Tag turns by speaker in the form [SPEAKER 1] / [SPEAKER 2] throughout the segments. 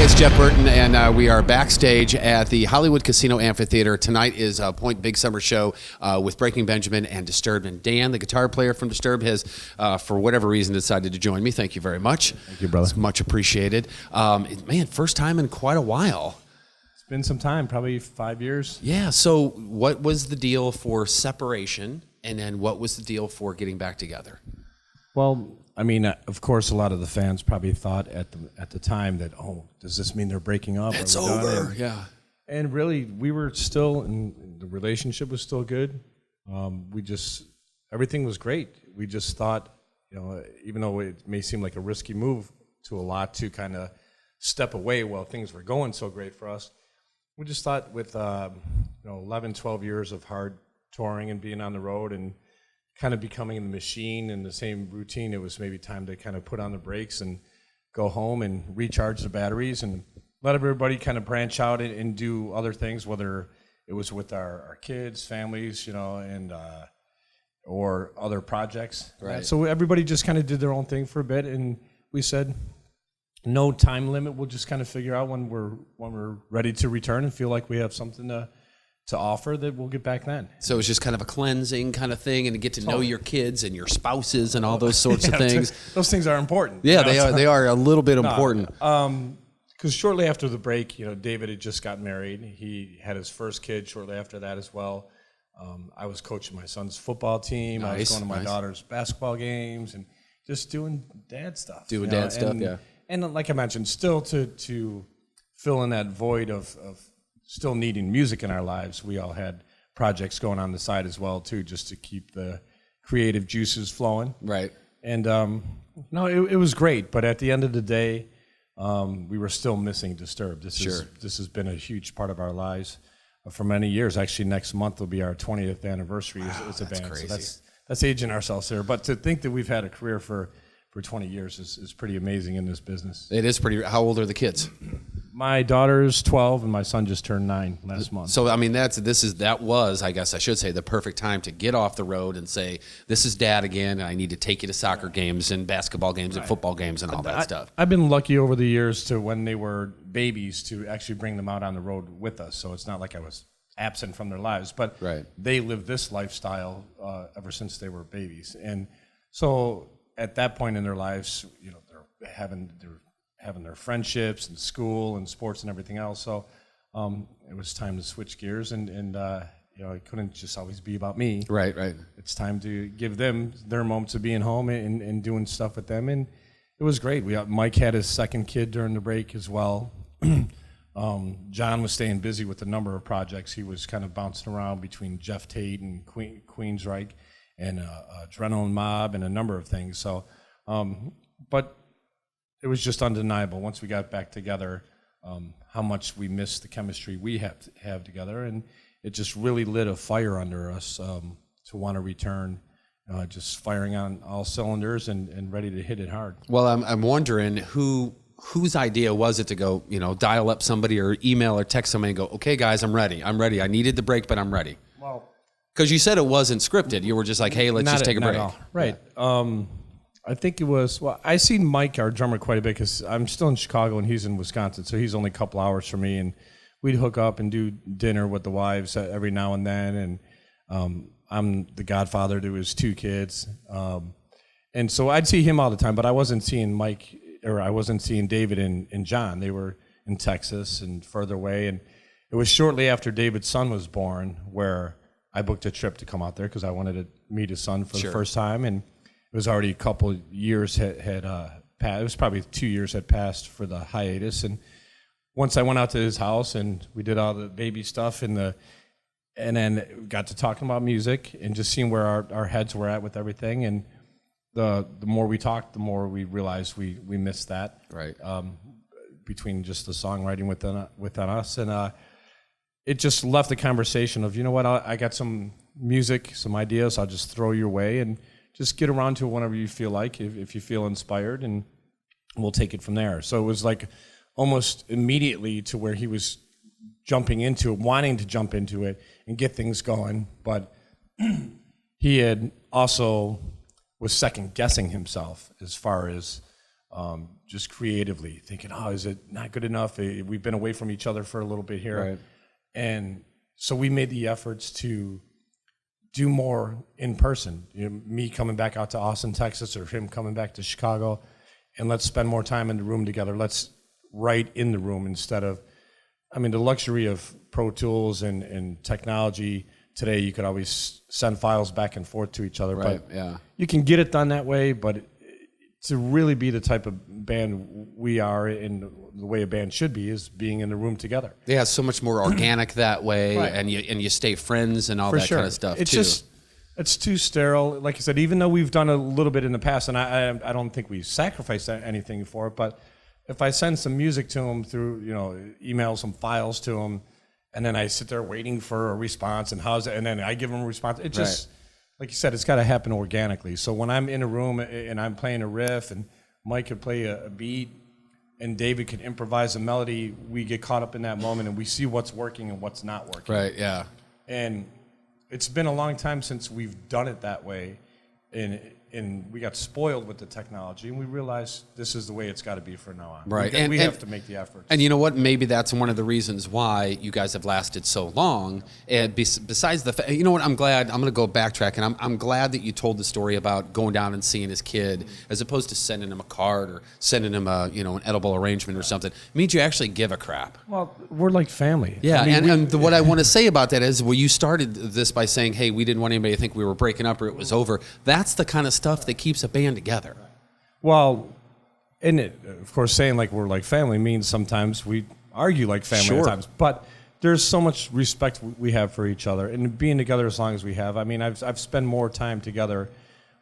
[SPEAKER 1] it's Jeff Burton, and we are backstage at the Hollywood Casino Amphitheater. Tonight is Point Big Summer Show with Breaking Benjamin and Disturbed. And Dan, the guitar player from Disturbed, has, for whatever reason, decided to join me. Thank you very much.
[SPEAKER 2] Thank you, brother.
[SPEAKER 1] It's much appreciated. Man, first time in quite a while.
[SPEAKER 2] It's been some time, probably 5 years.
[SPEAKER 1] Yeah, so what was the deal for separation, and then what was the deal for getting back together?
[SPEAKER 2] Well, I mean, of course, a lot of the fans probably thought at the time that, oh, does this mean they're breaking up?
[SPEAKER 1] It's over, yeah.
[SPEAKER 2] And really, we were still, and the relationship was still good. Everything was great. We just thought, even though it may seem like a risky move to a lot to kind of step away while things were going so great for us, we just thought with 11, 12 years of hard touring and being on the road and kind of becoming the machine and the same routine, it was maybe time to kind of put on the brakes and go home and recharge the batteries and let everybody kind of branch out and do other things, whether it was with our kids, families, and or other projects.
[SPEAKER 1] Right.
[SPEAKER 2] So everybody just kind of did their own thing for a bit, and we said, no time limit. We'll just kind of figure out when we're ready to return and feel like we have something to offer, that we'll get back then.
[SPEAKER 1] So it's just kind of a cleansing kind of thing, and to get to know your kids and your spouses and all those sorts of things.
[SPEAKER 2] Those things are important.
[SPEAKER 1] Yeah, they are a little bit important.
[SPEAKER 2] Because shortly after the break, David had just got married. He had his first kid shortly after that as well. I was coaching my son's football team.
[SPEAKER 1] Nice,
[SPEAKER 2] I was going to my daughter's basketball games and just doing dad stuff.
[SPEAKER 1] Yeah.
[SPEAKER 2] And like I mentioned, still to fill in that void of still needing music in our lives, we all had projects going on the side as well too, just to keep the creative juices flowing.
[SPEAKER 1] Right.
[SPEAKER 2] And it was great, but at the end of the day, we were still missing Disturbed. This has been a huge part of our lives for many years. Actually, next month will be our 20th anniversary as a band.
[SPEAKER 1] Crazy.
[SPEAKER 2] So that's aging ourselves there. But to think that we've had a career for 20 years is pretty amazing in this business.
[SPEAKER 1] It is pretty. How old are the kids?
[SPEAKER 2] My daughter's 12 and my son just turned 9 last month.
[SPEAKER 1] So I mean, that was, I guess I should say, the perfect time to get off the road and say, this is Dad again, and I need to take you to soccer games and basketball games and football games and all that stuff.
[SPEAKER 2] I've been lucky over the years to, when they were babies, to actually bring them out on the road with us. So it's not like I was absent from their lives, but they lived this lifestyle ever since they were babies. And so at that point in their lives, they're having their friendships and school and sports and everything else. So it was time to switch gears, and it couldn't just always be about me.
[SPEAKER 1] Right.
[SPEAKER 2] It's time to give them their moments of being home and doing stuff with them. And it was great. Mike had his second kid during the break as well. John was staying busy with a number of projects. He was kind of bouncing around between Jeff Tate and Queensryche and Adrenaline Mob and a number of things. So, but it was just undeniable once we got back together how much we missed the chemistry we have together, and it just really lit a fire under us to want to return, just firing on all cylinders and ready to hit it hard.
[SPEAKER 1] Well, I'm wondering whose idea was it to go, dial up somebody or email or text somebody and go, okay, guys, I'm ready. I needed the break, but I'm ready.
[SPEAKER 2] Well,
[SPEAKER 1] because you said it wasn't scripted. You were just like, hey, let's just take a break.
[SPEAKER 2] Right. Yeah. I think it was, I seen Mike, our drummer, quite a bit because I'm still in Chicago and he's in Wisconsin, so he's only a couple hours from me, and we'd hook up and do dinner with the wives every now and then, and I'm the godfather to his 2 kids, and so I'd see him all the time, but I wasn't seeing Mike, or I wasn't seeing David and John. They were in Texas and further away, and it was shortly after David's son was born where I booked a trip to come out there because I wanted to meet his son for the first time, and it was already a couple years had passed. It was probably 2 years had passed for the hiatus, and once I went out to his house and we did all the baby stuff and then got to talking about music and just seeing where our heads were at with everything, and the more we talked, the more we realized we missed that.
[SPEAKER 1] Right.
[SPEAKER 2] Between just the songwriting within us, and it just left the conversation of, I got some music, some ideas, I'll just throw your way, and just get around to it whenever you feel like, if you feel inspired, and we'll take it from there. So it was like almost immediately to where he was jumping into it, wanting to jump into it and get things going, but he had also was second guessing himself as far as just creatively thinking, oh, is it not good enough? We've been away from each other for a little bit here.
[SPEAKER 1] Right.
[SPEAKER 2] And so we made the efforts to do more in person. Me coming back out to Austin, Texas, or him coming back to Chicago, and let's spend more time in the room together. Let's write in the room instead of, the luxury of Pro Tools and technology today, you could always send files back and forth to each other.
[SPEAKER 1] Right,
[SPEAKER 2] but you can get it done that way, but to really be the type of band we are and the way a band should be is being in the room together.
[SPEAKER 1] Yeah, it's so much more organic that way,
[SPEAKER 2] Right.
[SPEAKER 1] and you stay friends and all
[SPEAKER 2] For
[SPEAKER 1] that
[SPEAKER 2] sure.
[SPEAKER 1] kind of stuff
[SPEAKER 2] It's
[SPEAKER 1] too.
[SPEAKER 2] it's too sterile. Like I said, even though we've done a little bit in the past, and I don't think we sacrificed anything for it, but if I send some music to them through, email some files to them, and then I sit there waiting for a response, and and then I give them a response. It just, like you said, it's got to happen organically. So when I'm in a room and I'm playing a riff, and Mike could play a beat, and David could improvise a melody, we get caught up in that moment, and we see what's working and what's not working.
[SPEAKER 1] Right, yeah.
[SPEAKER 2] And it's been a long time since we've done it that way, and we got spoiled with the technology, and we realized this is the way it's got to be from now on.
[SPEAKER 1] Right.
[SPEAKER 2] We have to make the effort.
[SPEAKER 1] And you know what? Maybe that's one of the reasons why you guys have lasted so long. And besides the fact, you know what? I'm glad. I'm going to go backtrack, and I'm glad that you told the story about going down and seeing his kid, as opposed to sending him a card or sending him an edible arrangement or something. It means you actually give a crap.
[SPEAKER 2] Well, we're like family.
[SPEAKER 1] Yeah,
[SPEAKER 2] I
[SPEAKER 1] what I want to say about that is, well, you started this by saying, hey, we didn't want anybody to think we were breaking up or it was over. That's the kind of stuff that keeps a band together.
[SPEAKER 2] Well, and of course, saying like we're like family means sometimes we argue like family at times, but there's so much respect we have for each other, and being together as long as we have. I've spent more time together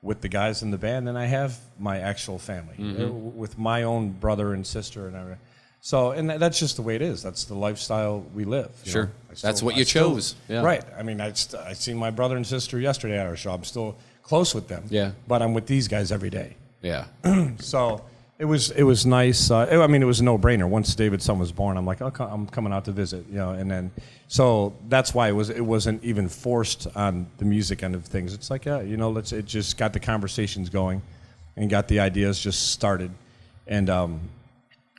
[SPEAKER 2] with the guys in the band than I have my actual family, with my own brother and sister and everything. So, and that's just the way it is. That's the lifestyle we live.
[SPEAKER 1] Sure. That's what you chose. Yeah.
[SPEAKER 2] Right. I seen my brother and sister yesterday at our show. I'm still close with them.
[SPEAKER 1] Yeah.
[SPEAKER 2] But I'm with these guys every day.
[SPEAKER 1] Yeah.
[SPEAKER 2] So it was nice. It was a no-brainer. Once David's son was born, I'm like, I'm coming out to visit, and then so that's why it wasn't even forced on the music end of things. It's like, it just got the conversations going, and got the ideas just started, and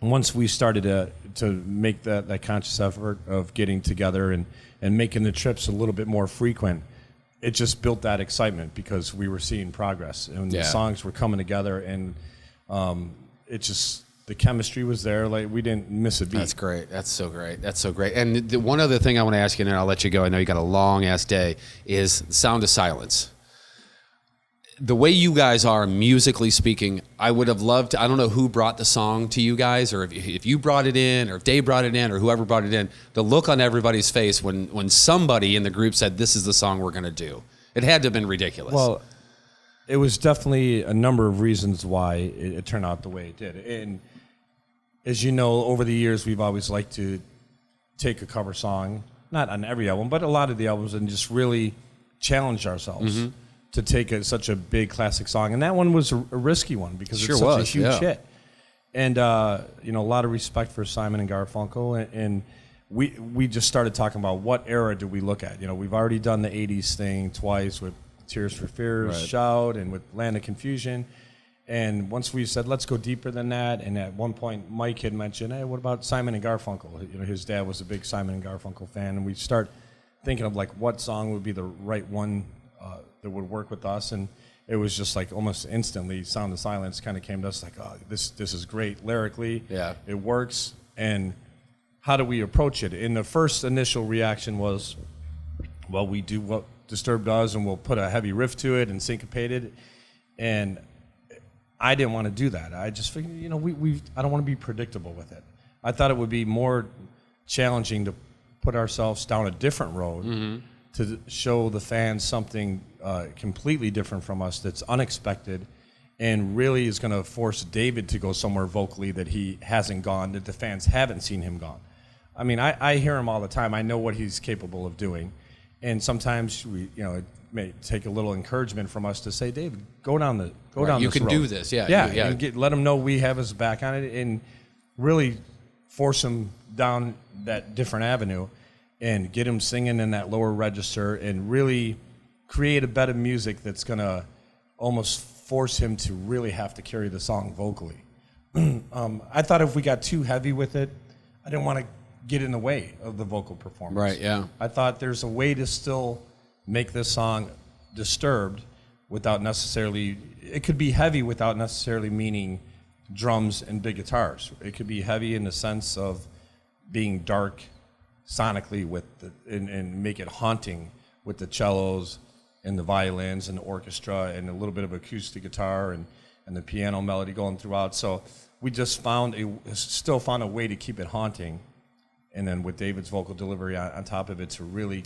[SPEAKER 2] once we started to make that conscious effort of getting together and making the trips a little bit more frequent, it just built that excitement because we were seeing progress and the songs were coming together, and the chemistry was there. Like, we didn't miss a beat.
[SPEAKER 1] That's great. That's so great. That's so great. And the one other thing I want to ask you, and then I'll let you go, I know you got a long ass day, is Sound of Silence. The way you guys are musically speaking, I would have loved to, I don't know who brought the song to you guys, or if you brought it in, or if Dave brought it in, or whoever brought it in, the look on everybody's face when somebody in the group said, this is the song we're going to do. It had to have been ridiculous.
[SPEAKER 2] Well, it was definitely a number of reasons why it turned out the way it did. And as you know, over the years, we've always liked to take a cover song, not on every album, but a lot of the albums, and just really challenge ourselves to take such a big classic song. And that one was a risky one because it's such a huge hit. And, a lot of respect for Simon and Garfunkel. And we just started talking about what era do we look at. We've already done the 80s thing twice with Tears for Fears, Shout, and with Land of Confusion. And once we said, let's go deeper than that, and at one point Mike had mentioned, hey, what about Simon and Garfunkel? His dad was a big Simon and Garfunkel fan, and we start thinking of like what song would be the right one that would work with us. And it was just like almost instantly, Sound of Silence kind of came to us like, oh, this is great lyrically.
[SPEAKER 1] Yeah.
[SPEAKER 2] It works. And how do we approach it? And the first initial reaction was, well, we do what Disturbed does, and we'll put a heavy riff to it and syncopate it. And I didn't want to do that. I just figured, I don't want to be predictable with it. I thought it would be more challenging to put ourselves down a different road to show the fans something completely different from us that's unexpected, and really is going to force David to go somewhere vocally that he hasn't gone, that the fans haven't seen him gone. I hear him all the time. I know what he's capable of doing. And sometimes it may take a little encouragement from us to say, David, go down this road.
[SPEAKER 1] You can do this, yeah.
[SPEAKER 2] And let him know we have his back on it, and really force him down that different avenue, and get him singing in that lower register, and really create a bit of music that's going to almost force him to really have to carry the song vocally. I thought if we got too heavy with it, I didn't want to get in the way of the vocal performance.
[SPEAKER 1] Right, yeah.
[SPEAKER 2] I thought there's a way to still make this song Disturbed without necessarily, it could be heavy without necessarily meaning drums and big guitars. It could be heavy in the sense of being dark sonically with and make it haunting with the cellos and the violins and the orchestra and a little bit of acoustic guitar and the piano melody going throughout. So we just still found a way to keep it haunting. And then with David's vocal delivery on top of it to really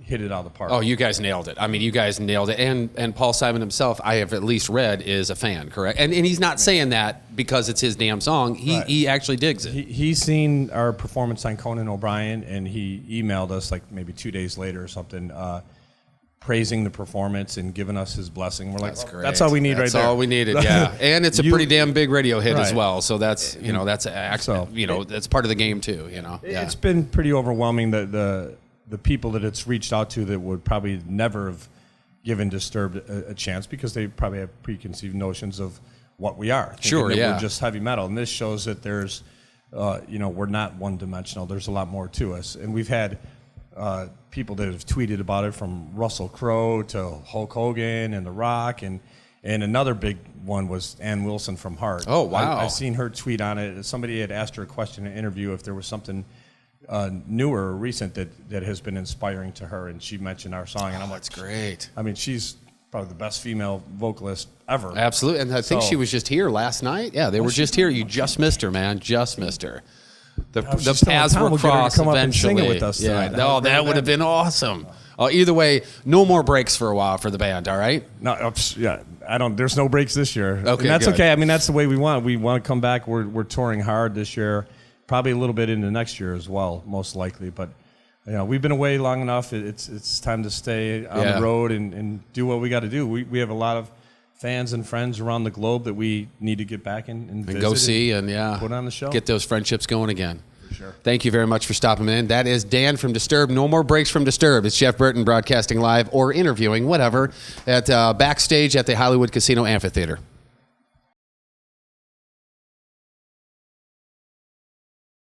[SPEAKER 2] hit it out of the park.
[SPEAKER 1] Oh, you guys nailed it. I mean, you guys nailed it. And Paul Simon himself, I have at least read, is a fan, correct? And he's not saying that because it's his damn song. He actually digs it.
[SPEAKER 2] He's seen our performance on Conan O'Brien, and he emailed us like maybe 2 days later or something, praising the performance and giving us his blessing. We're like,
[SPEAKER 1] that's great.
[SPEAKER 2] That's all we need right there.
[SPEAKER 1] That's all we needed, yeah. And it's a pretty damn big radio hit as
[SPEAKER 2] Right.
[SPEAKER 1] well. So that's, that's part of the game too, Yeah.
[SPEAKER 2] It's been pretty overwhelming, the people that it's reached out to that would probably never have given Disturbed a chance because they probably have preconceived notions of what we are.
[SPEAKER 1] Sure,
[SPEAKER 2] that
[SPEAKER 1] yeah.
[SPEAKER 2] We're just heavy metal. And this shows that there's, we're not one-dimensional. There's a lot more to us. And we've had people that have tweeted about it, from Russell Crowe to Hulk Hogan and The Rock, and another big one was Ann Wilson from Heart.
[SPEAKER 1] Oh, wow.
[SPEAKER 2] I've seen her tweet on it. Somebody had asked her a question in an interview if there was something newer or recent that has been inspiring to her, and she mentioned our song, and I'm like,
[SPEAKER 1] that's great.
[SPEAKER 2] I mean, she's probably the best female vocalist ever.
[SPEAKER 1] Absolutely. And I think she was just here last night. Yeah, they were just here. You just missed her, man. Just missed her. The paths were crossed
[SPEAKER 2] come up and
[SPEAKER 1] eventually.
[SPEAKER 2] sing it with us
[SPEAKER 1] yeah.
[SPEAKER 2] tonight.
[SPEAKER 1] No, that would have been awesome. Either way, no more breaks for a while for the band, all right?
[SPEAKER 2] No, yeah, there's no breaks this year.
[SPEAKER 1] Okay,
[SPEAKER 2] and that's
[SPEAKER 1] good.
[SPEAKER 2] okay. I mean, that's the way we want. We want to come back. We're touring hard this year, probably a little bit into next year as well, most likely. But we've been away long enough. It's time to stay on the road and do what we got to do. We have a lot of fans and friends around the globe that we need to get back and visit
[SPEAKER 1] go see and
[SPEAKER 2] put on the show.
[SPEAKER 1] Get those friendships going again.
[SPEAKER 2] Sure.
[SPEAKER 1] Thank you very much for stopping in. That is Dan from Disturbed. No more breaks from Disturbed. It's Jeff Burton broadcasting live or interviewing, whatever, at Backstage at the Hollywood Casino Amphitheater.